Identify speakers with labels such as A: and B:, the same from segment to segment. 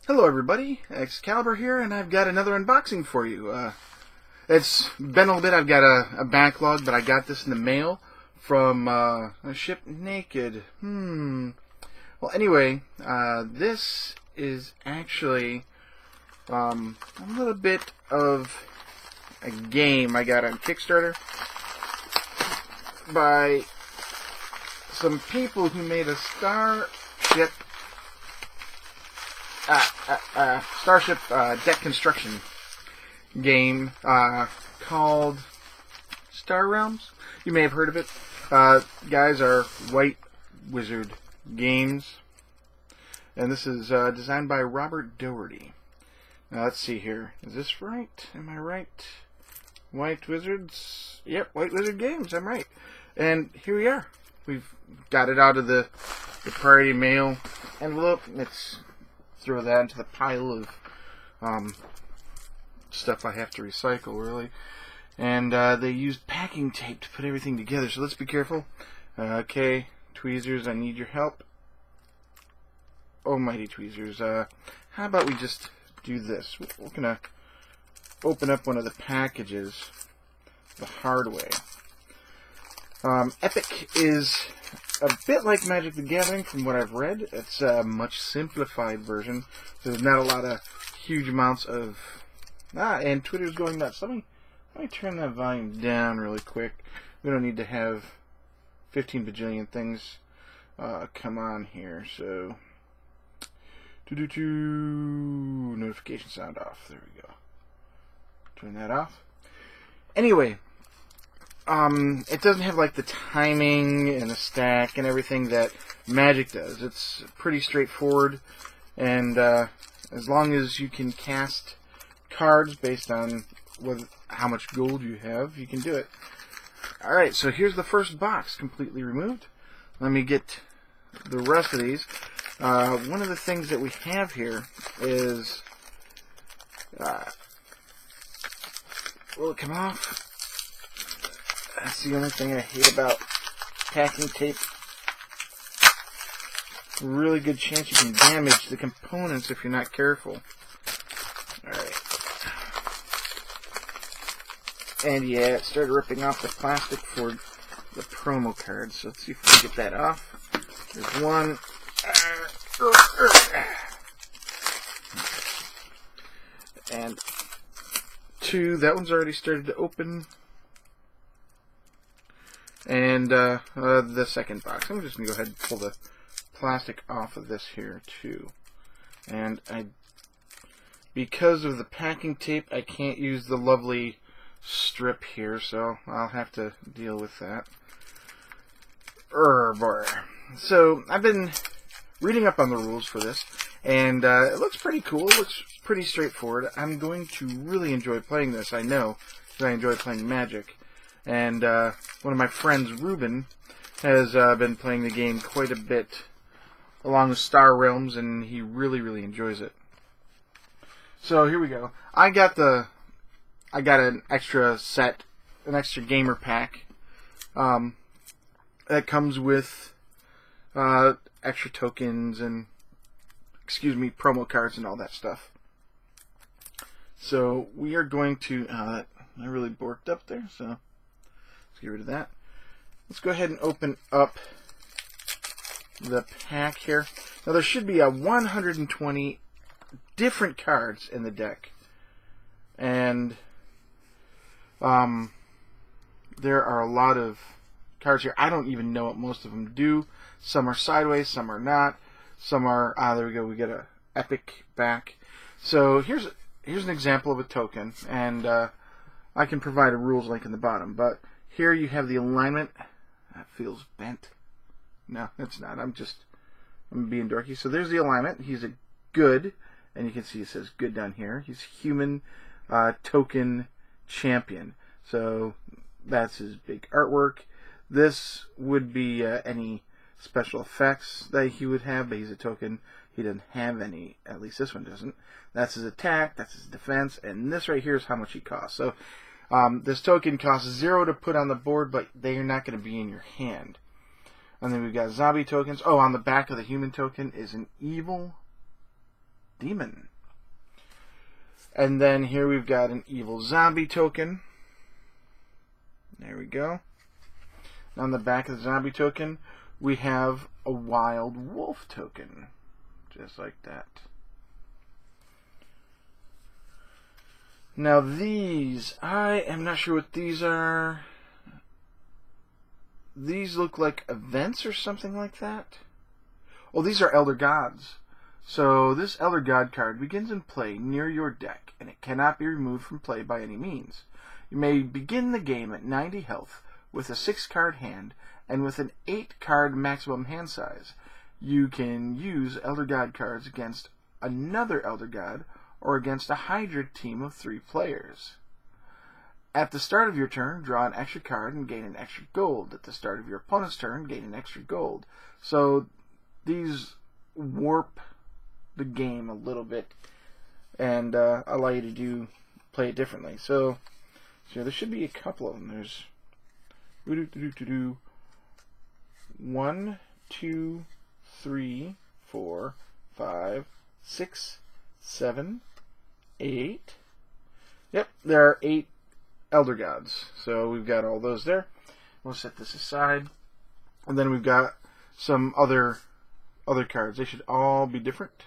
A: Hello everybody, Excalibur here, and I've got another unboxing for you. It's been a little bit, I've got a backlog, but I got this in the mail from a ship naked. Well, anyway, this is actually a little bit of a game I got on Kickstarter by some people who made a Starship deck construction game called Star Realms. You may have heard of it. Guys are White Wizard Games, and this is designed by Robert Doherty. Now let's see here. Is this right? Am I right? White Wizards? Yep, White Wizard Games. I'm right. And here we are. We've got it out of the priority mail envelope. Let's throw that into the pile of stuff I have to recycle, really. And they used packing tape to put everything together, so let's be careful. Okay, tweezers, I need your help. Almighty tweezers. How about we just do this? We're going to open up one of the packages the hard way. Epic is a bit like Magic the Gathering from what I've read. It's a much simplified version. There's not a lot of huge amounts of... and Twitter's going nuts. Let me turn that volume down really quick. We don't need to have 15 bajillion things come on here. So, notification sound off. There we go. Turn that off. Anyway, it doesn't have like the timing and the stack and everything that Magic does. It's pretty straightforward, and as long as you can cast cards based on how much gold you have, you can do it. Alright, so here's the first box completely removed. Let me get the rest of these. One of the things that we have here is... will it come off? That's the only thing I hate about packing tape. Really good chance you can damage the components if you're not careful. Alright. And yeah, it started ripping off the plastic for the promo cards. So let's see if we can get that off. There's one. And two. That one's already started to open. And the second box. I'm just going to go ahead and pull the plastic off of this here too. And because of the packing tape, I can't use the lovely strip here, so I'll have to deal with that. Boy. So I've been reading up on the rules for this, and it looks pretty cool. It looks pretty straightforward. I'm going to really enjoy playing this. I know, because I enjoy playing Magic. And one of my friends, Ruben, has been playing the game quite a bit along with Star Realms, and he really, really enjoys it. So here we go. I got an extra set, an extra gamer pack that comes with extra tokens and, promo cards and all that stuff. So we are going to. I really borked up there, so. Let's get rid of that. Let's go ahead and open up the pack here. Now there should be 120 different cards in the deck. And there are a lot of cards here. I don't even know what most of them do. Some are sideways, some are not. Some are, there we go, we get a epic back. So here's an example of a token, and I can provide a rules link in the bottom, but here you have the alignment. That feels bent. No, it's not. I'm being dorky. So there's the alignment. He's a good, and you can see it says good down here. He's human token champion. So that's his big artwork. This would be any special effects that he would have, but he's a token. He doesn't have any. At least this one doesn't. That's his attack. That's his defense. And this right here is how much he costs. So this token costs 0 to put on the board, but they are not going to be in your hand. And then we've got zombie tokens. Oh, on the back of the human token is an evil Demon. And then here we've got an evil zombie token. There we go. On the back of the zombie token, we have a wild wolf token. Just like that. Now these, I am not sure what these are. These look like events or something like that. Oh, these are Elder Gods. So this Elder God card begins in play near your deck, and it cannot be removed from play by any means. You may begin the game at 90 health with a 6-card hand and with an 8-card maximum hand size. You can use Elder God cards against another Elder God or against a Hydra team of 3 players. At the start of your turn, draw an extra card and gain an extra gold. At the start of your opponent's turn, gain an extra gold. So these warp the game a little bit and allow you to play it differently. So there should be a couple of them. There's 1, 2, 3, 4, 5, 6, 7, 8. Yep, there are 8 Elder Gods. So we've got all those there. We'll set this aside. And then we've got some other cards. They should all be different.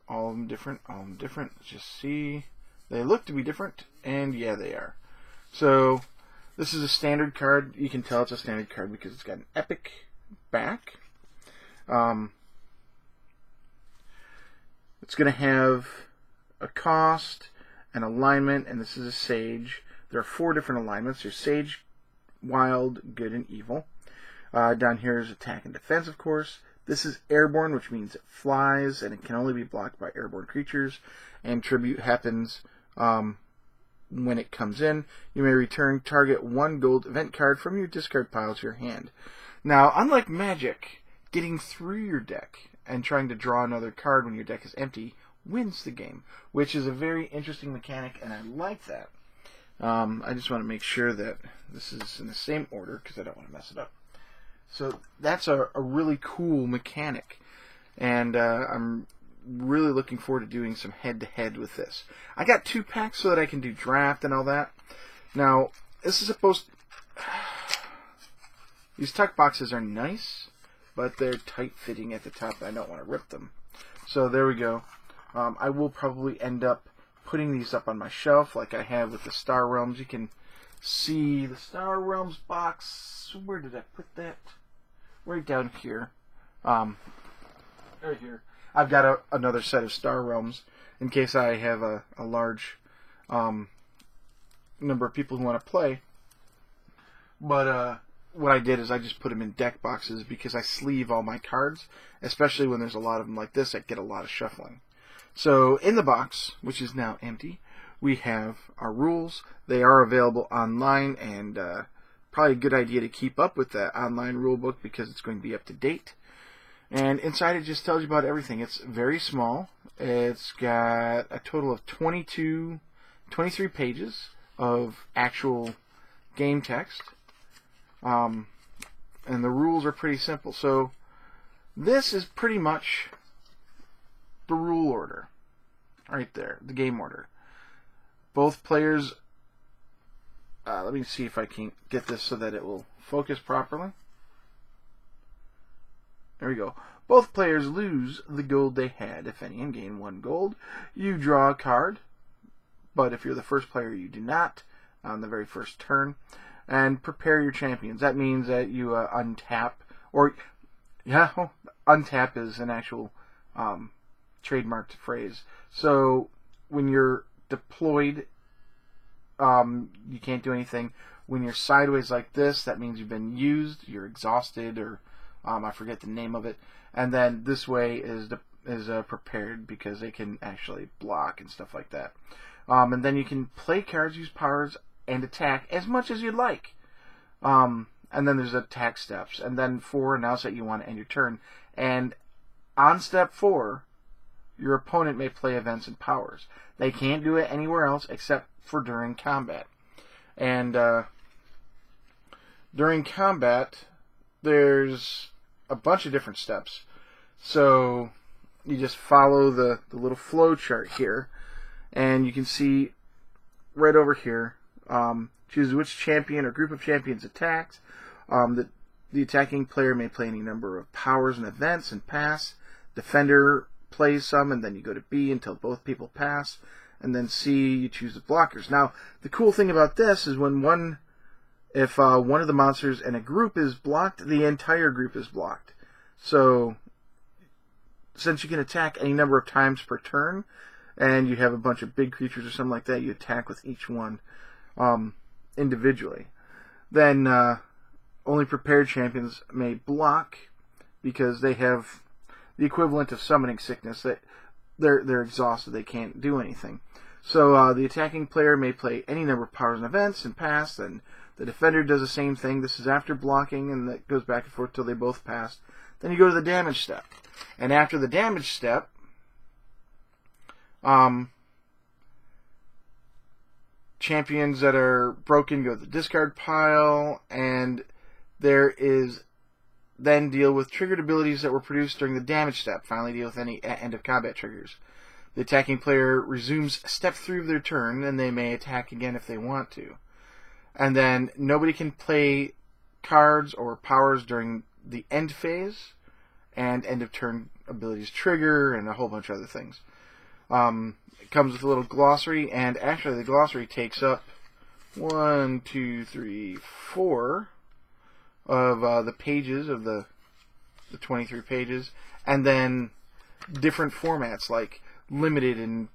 A: All of them different. All of them different. Let's just see. They look to be different, and yeah, they are. So this is a standard card. You can tell it's a standard card because it's got an epic back. It's going to have a cost, an alignment, and this is a Sage. There are 4 different alignments. There's Sage, Wild, Good, and Evil. Down here is attack and defense, of course. This is airborne, which means it flies, and it can only be blocked by airborne creatures. And tribute happens when it comes in. You may return target 1 gold event card from your discard pile to your hand. Now, unlike Magic, getting through your deck and trying to draw another card when your deck is empty wins the game, which is a very interesting mechanic, and I like that. I just want to make sure that this is in the same order because I don't want to mess it up. So that's a really cool mechanic, and I'm really looking forward to doing some head-to-head with this. I got 2 packs so that I can do draft and all that. Now, this is supposed to... These tuck boxes are nice, but they're tight-fitting at the top. I don't want to rip them. So there we go. I will probably end up putting these up on my shelf like I have with the Star Realms. You can see the Star Realms box. Where did I put that? Right down here. Right here. I've got another set of Star Realms in case I have a large number of people who want to play. But what I did is I just put them in deck boxes because I sleeve all my cards, especially when there's a lot of them like this. I get a lot of shuffling. So in the box, which is now empty, we have our rules. They are available online, and probably a good idea to keep up with that online rule book because it's going to be up to date. And inside it just tells you about everything. It's very small. It's got a total of 23 pages of actual game text. And the rules are pretty simple. So this is pretty much the rule order. Right there, the game order. Both players... let me see if I can get this so that it will focus properly. There we go. Both players lose the gold they had, if any, and gain 1 gold. You draw a card, but if you're the first player, you do not on the very first turn. And prepare your champions. That means that you untap, or, yeah, untap is an actual trademarked phrase. So when you're deployed, you can't do anything. When you're sideways like this, that means you've been used, you're exhausted, or I forget the name of it. And then this way is prepared because they can actually block and stuff like that. And then you can play cards, use powers, and attack as much as you'd like. And then there's attack steps. And then 4, announce that you want to end your turn. And on step 4, your opponent may play events and powers. They can't do it anywhere else except for during combat. And during combat, there's a bunch of different steps. So you just follow the little flow chart here, and you can see right over here, choose which champion or group of champions attacks. The attacking player may play any number of powers and events and pass. Defender plays some, and then you go to B until both people pass, and then C, you choose the blockers. Now, the cool thing about this is if one of the monsters in a group is blocked, the entire group is blocked. So, since you can attack any number of times per turn, and you have a bunch of big creatures or something like that, you attack with each one individually. Then, only prepared champions may block because they have the equivalent of summoning sickness, that they're exhausted, they can't do anything. So the attacking player may play any number of powers and events and pass, and the defender does the same thing. This is after blocking, and that goes back and forth till they both pass. Then you go to the damage step. And after the damage step, champions that are broken go to the discard pile, and there is then deal with triggered abilities that were produced during the damage step. Finally, deal with any end of combat triggers. The attacking player resumes step 3 of their turn, and they may attack again if they want to. And then nobody can play cards or powers during the end phase, and end of turn abilities trigger, and a whole bunch of other things. It comes with a little glossary, and actually the glossary takes up 1, 2, 3, 4 of the pages of the 23 pages, and then different formats like limited and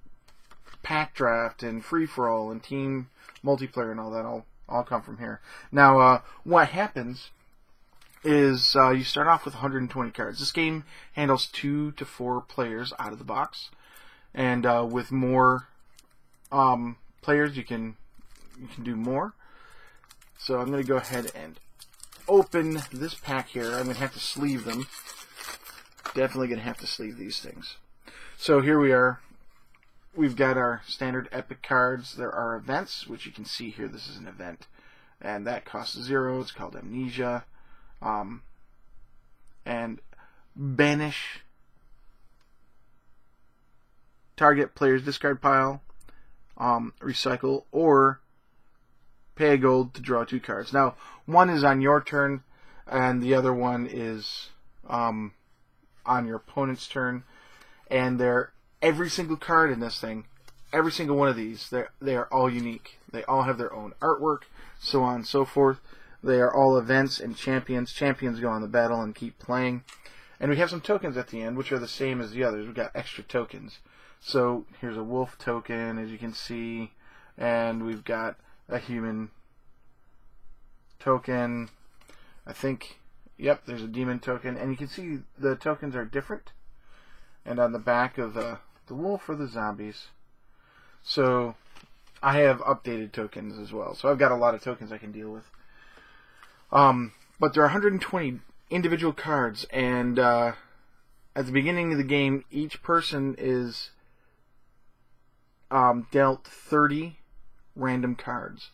A: pack draft and free for all and team multiplayer and all that all come from here. Now, what happens is you start off with 120 cards. This game handles 2 to 4 players out of the box, and with more players, you can do more. So I'm going to go ahead and open this pack here. I'm going to have to sleeve them. Definitely going to have to sleeve these things. So here we are. We've got our standard epic cards. There are events, which you can see here. This is an event, and that costs 0. It's called Amnesia. And banish target player's discard pile, recycle, or pay a gold to draw 2 cards. Now, one is on your turn, and the other one is on your opponent's turn. And every single card in this thing, every single one of these, they are all unique. They all have their own artwork, so on and so forth. They are all events and champions. Champions go on the battle and keep playing. And we have some tokens at the end, which are the same as the others. We've got extra tokens. So here's a wolf token, as you can see, and we've got a human token. I think, yep, there's a demon token, and you can see the tokens are different. And on the back of the wolf are the zombies. So I have updated tokens as well. So I've got a lot of tokens I can deal with. But there are 120 individual cards, and at the beginning of the game, each person is dealt 30 random cards.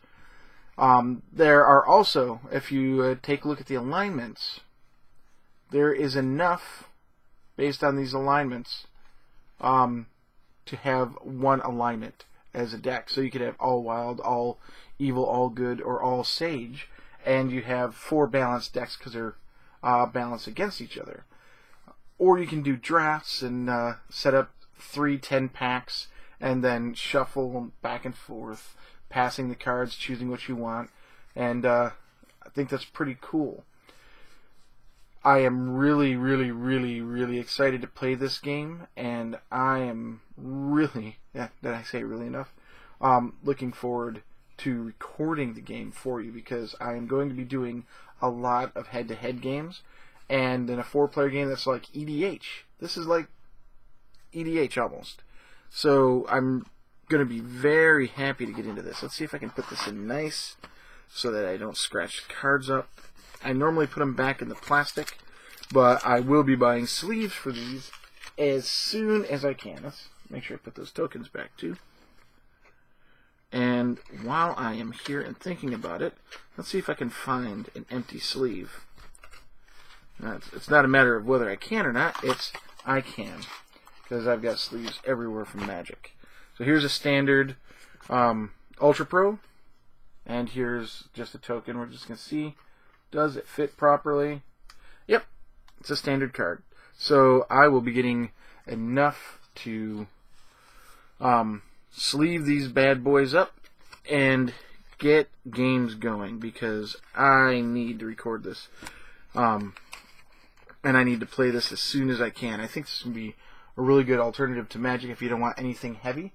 A: There are also, if you take a look at the alignments, there is enough, based on these alignments, to have one alignment as a deck. So you could have all wild, all evil, all good, or all sage, and you have 4 balanced decks because they're balanced against each other. Or you can do drafts and set up 3 10-packs and then shuffle back and forth, passing the cards, choosing what you want, and I think that's pretty cool. I am really, really, really, really excited to play this game, and I am really, did I say really enough? Looking forward to recording the game for you, because I am going to be doing a lot of head-to-head games, and in a 4-player game that's like EDH. This is like EDH almost. So I'm going to be very happy to get into this. Let's see if I can put this in nice so that I don't scratch the cards up. I normally put them back in the plastic, but I will be buying sleeves for these as soon as I can. Let's make sure I put those tokens back too. And while I am here and thinking about it, let's see if I can find an empty sleeve. Now, it's not a matter of whether I can or not, it's I can. because I've got sleeves everywhere from Magic. So here's a standard Ultra Pro, and here's just a token. We're just going to see, does it fit properly? Yep, it's a standard card. So I will be getting enough to sleeve these bad boys up and get games going, because I need to record this. And I need to play this as soon as I can. I think this would be a really good alternative to Magic if you don't want anything heavy.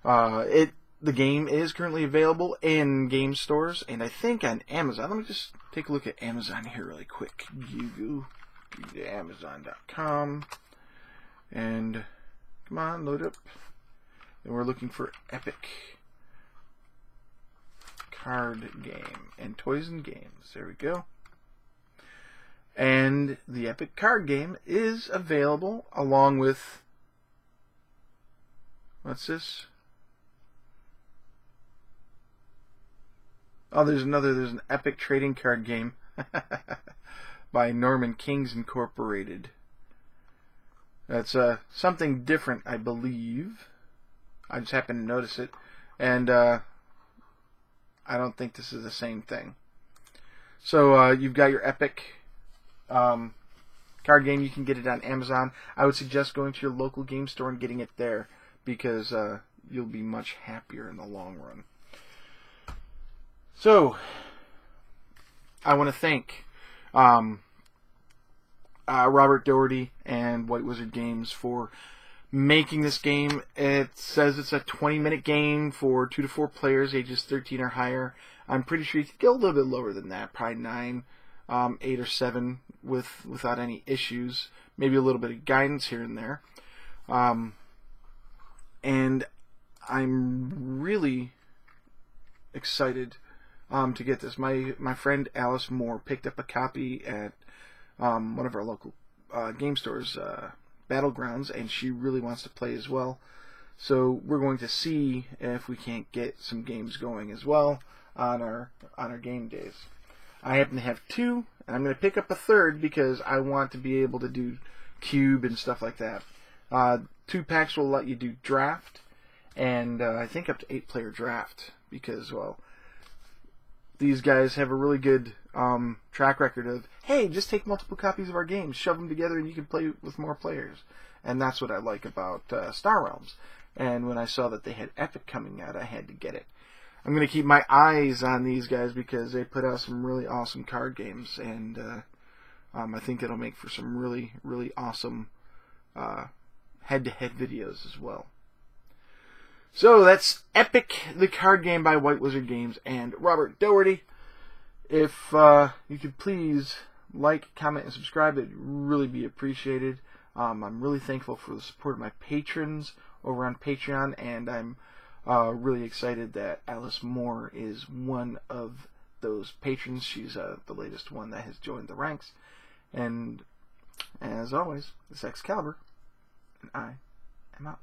A: The game is currently available in game stores, and I think on Amazon. Let me just take a look at Amazon here really quick. Go to Amazon.com, and come on, load up. And we're looking for Epic Card Game and Toys and Games. There we go. And the Epic Card Game is available along with, what's this? Oh, there's an Epic Trading Card Game by Norman Kings Incorporated. That's something different, I believe. I just happened to notice it, and I don't think this is the same thing. So you've got your Epic card game. You can get it on Amazon. I would suggest going to your local game store and getting it there, because you'll be much happier in the long run. So I want to thank Robert Doherty and White Wizard Games for making this game. It says it's a 20-minute game for 2 to 4 players, ages 13 or higher. I'm pretty sure you could go a little bit lower than that, probably 9, 8 or 7 without any issues. Maybe a little bit of guidance here and there. And I'm really excited to get this. My friend Alice Moore picked up a copy at one of our local game stores, Battlegrounds, and she really wants to play as well. So we're going to see if we can't get some games going as well on our game days. I happen to have 2, and I'm going to pick up a 3rd because I want to be able to do cube and stuff like that. 2 packs will let you do draft, and I think up to 8-player draft, because, well, these guys have a really good track record of, hey, just take multiple copies of our games, shove them together, and you can play with more players. And that's what I like about Star Realms. And when I saw that they had Epic coming out, I had to get it. I'm going to keep my eyes on these guys because they put out some really awesome card games, and I think it'll make for some really, really awesome head-to-head videos as well. So that's Epic, the card game by White Wizard Games and Robert Doherty. If you could please like, comment, and subscribe, it'd really be appreciated. I'm really thankful for the support of my patrons over on Patreon, and I'm really excited that Alice Moore is one of those patrons. She's the latest one that has joined the ranks. And as always, this is Excalibur, and I am out.